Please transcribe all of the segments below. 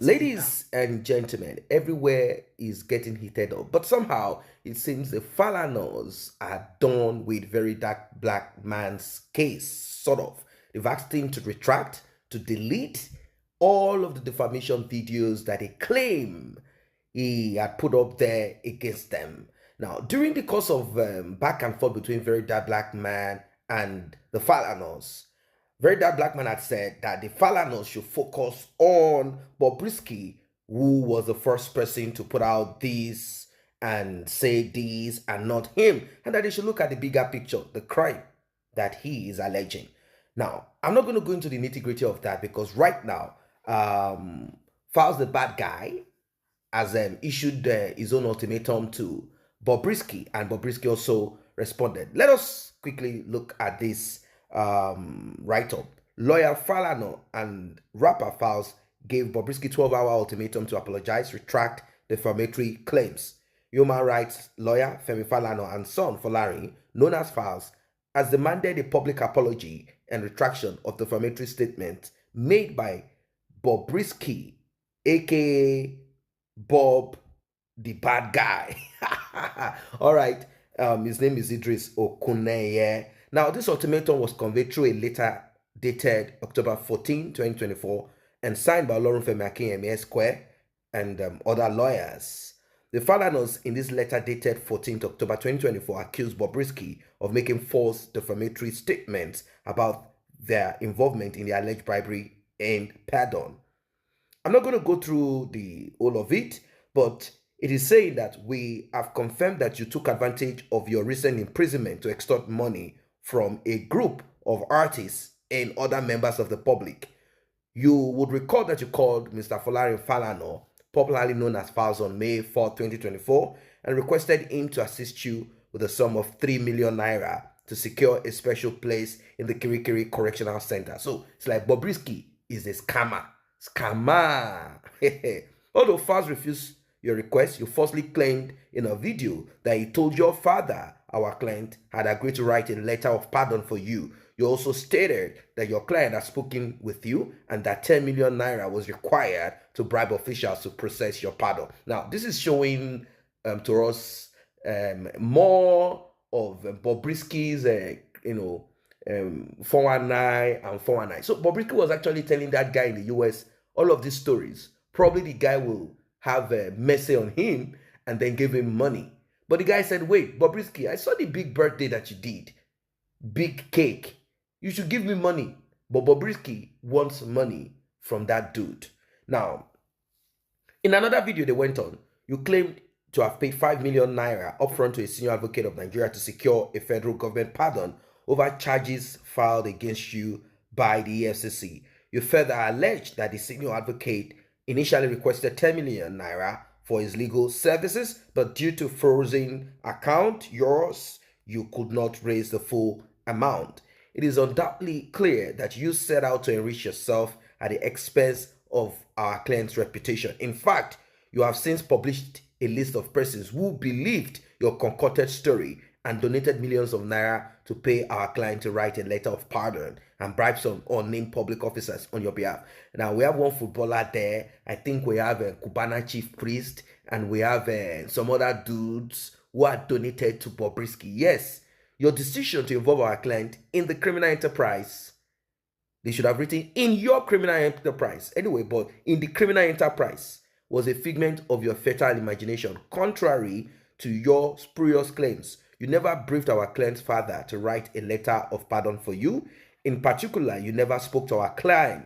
Ladies and gentlemen, everywhere is getting heated up, but somehow it seems the Falanas are done with very dark black man's case, sort of. They've asked him to retract, to delete all of the defamation videos that they claim he had put up there against them. Now, during the course of back and forth between very dark black man and the Falanas, Verydarkman had said that the Falanas should focus on Bobrisky, who was the first person to put out this and say this and not him, and that they should look at the bigger picture, the crime that he is alleging. Now, I'm not going to go into the nitty-gritty of that because right now, Falz the bad guy has issued his own ultimatum to Bobrisky, and Bobrisky also responded. Let us quickly look at this write-up. Lawyer Falana and rapper Falz gave Bobrisky 12-hour ultimatum to apologize, retract defamatory claims. Human rights lawyer Femi Falana and son Falana, known as Falz, has demanded a public apology and retraction of defamatory statements made by Bobrisky, aka Bob the bad guy. All right, his name is Idris Okuneye. Now, this ultimatum was conveyed through a letter dated October 14, 2024, and signed by Olorunfemi Akinyemi Square and other lawyers. The Falanas in this letter dated 14th October 2024 accused Bobrisky of making false defamatory statements about their involvement in the alleged bribery and pardon. I'm not going to go through all of it, but it is saying that we have confirmed that you took advantage of your recent imprisonment to extort money from a group of artists and other members of the public. You would recall that you called Mr. Falana Falana, popularly known as Falz, on May 4, 2024, and requested him to assist you with a sum of 3 million naira to secure a special place in the Kirikiri Correctional Center. So it's like Bobrisky is a scammer. Although Falz refused your request, you falsely claimed in a video that he told your father, our client, had agreed to write a letter of pardon for you. You also stated that your client had spoken with you and that 10 million naira was required to bribe officials to process your pardon. Now, this is showing to us more of Bobrisky's, 419 and 419. So Bobrisky was actually telling that guy in the US all of these stories. Probably the guy will have mercy on him and then give him money. But the guy said, wait, Bobrisky, I saw the big birthday that you did. Big cake. You should give me money. But Bobrisky wants money from that dude. Now, in another video they went on, you claimed to have paid 5 million naira upfront to a senior advocate of Nigeria to secure a federal government pardon over charges filed against you by the EFCC. You further alleged that the senior advocate initially requested 10 million naira for his legal services, but due to frozen account yours, you could not raise the full amount. It is undoubtedly clear that you set out to enrich yourself at the expense of our client's reputation. In fact, you have since published a list of persons who believed your concocted story and donated millions of naira to pay our client to write a letter of pardon and bribe some unnamed public officers on your behalf. Now, we have one footballer there. I think we have a Cubana chief priest, and we have some other dudes who are donated to Bobrisky. Yes, your decision to involve our client in the criminal enterprise, they should have written in your criminal enterprise anyway, but in the criminal enterprise, was a figment of your fertile imagination, contrary to your spurious claims. You never briefed our client's father to write a letter of pardon for you. In particular, you never spoke to our client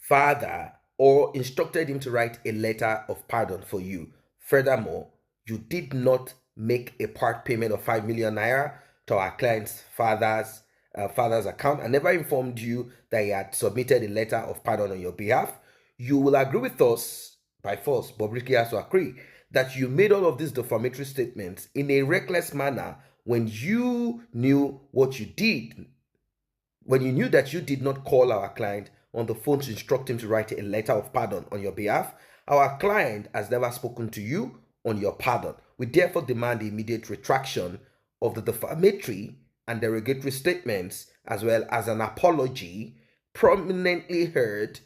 father or instructed him to write a letter of pardon for you. Furthermore, you did not make a part payment of 5 million naira to our client's father's account and never informed you that he had submitted a letter of pardon on your behalf. You will agree with us, by force, Bobrisky has to agree, that you made all of these defamatory statements in a reckless manner when you knew what you did, when you knew that you did not call our client on the phone to instruct him to write a letter of pardon on your behalf. Our client has never spoken to you on your pardon. We therefore demand the immediate retraction of the defamatory and derogatory statements, as well as an apology prominently heard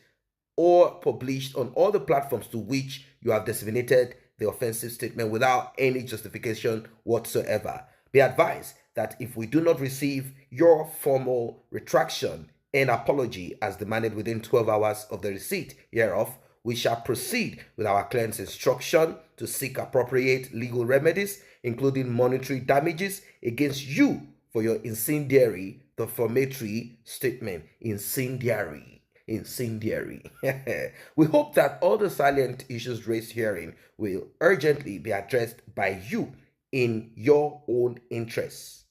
or published on all the platforms to which you have disseminated the offensive statement without any justification whatsoever. Be advised that if we do not receive your formal retraction and apology as demanded within 12 hours of the receipt hereof, we shall proceed with our client's instruction to seek appropriate legal remedies, including monetary damages against you for your incendiary, defamatory statement. Incendiary. We hope that all the salient issues raised herein will urgently be addressed by you in your own interests.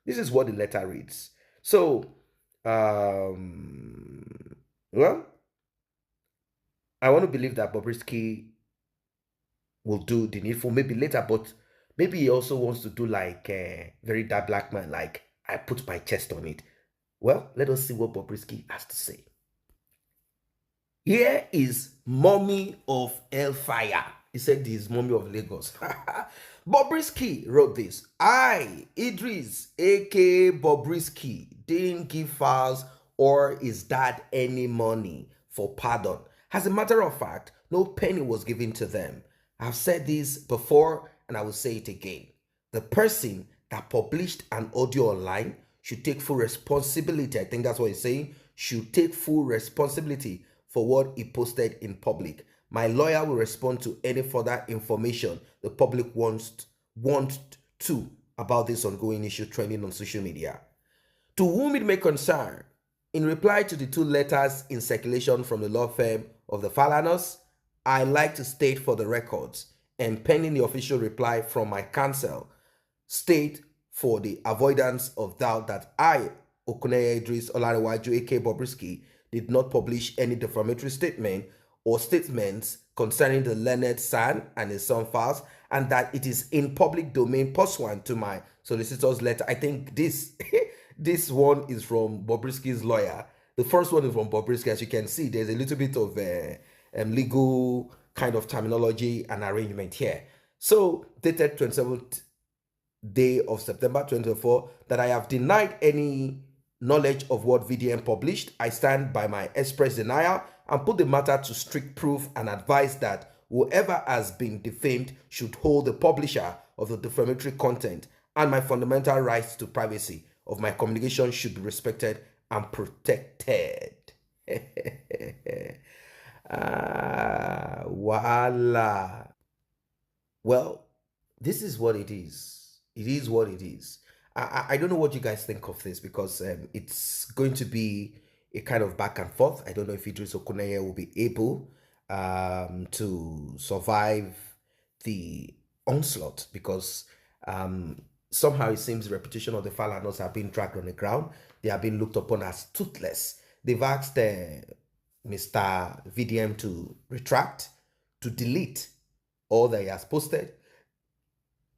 This is what the letter reads. So, well, I want to believe that Bobrisky will do the needful maybe later, but maybe he also wants to do like Verydarkman, like I put my chest on it. Well, let us see what Bobrisky has to say. Here is Mommy of Hellfire. He said this is Mommy of Lagos. Bobrisky wrote this. I, Idris, aka Bobrisky, didn't give Falz or his dad any money for pardon. As a matter of fact, no penny was given to them. I've said this before and I will say it again. The person that published an audio online should take full responsibility. I think that's what he's saying. Should take full responsibility for what he posted in public. My lawyer will respond to any further information the public wants to about this ongoing issue trending on social media. To whom it may concern, in reply to the 2 letters in circulation from the law firm of the Falanas, I like to state for the records, and pending the official reply from my counsel, state for the avoidance of doubt that I, Okuneye Idris Olarewaju, aka Bobrisky, did not publish any defamatory statement or statements concerning the learned son and his son Falz, and that it is in public domain pursuant to my solicitor's letter. I think this this one is from Bobrisky's lawyer. The first one is from Bobrisky. As you can see, there's a little bit of legal kind of terminology and arrangement here. So, dated 27th day of September 2024, that I have denied any knowledge of what VDM published. I stand by my express denial and put the matter to strict proof and advise that whoever has been defamed should hold the publisher of the defamatory content, and my fundamental rights to privacy of my communication should be respected and protected. Voila. Well, this is what it is. It is what it is. I don't know what you guys think of this, because it's going to be a kind of back and forth. I don't know if Idris Okuneye will be able to survive the onslaught, because somehow it seems the reputation of the Falanas have been dragged on the ground. They have been looked upon as toothless. They've asked Mr. VDM to retract, to delete all that he has posted.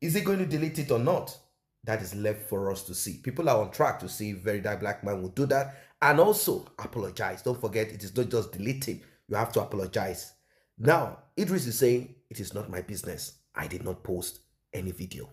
Is he going to delete it or not? That is left for us to see. People are on track to see if Verydarkman will do that and also apologize. Don't forget, it is not just deleting. You have to apologize. Now, Idris is saying, it is not my business. I did not post any video.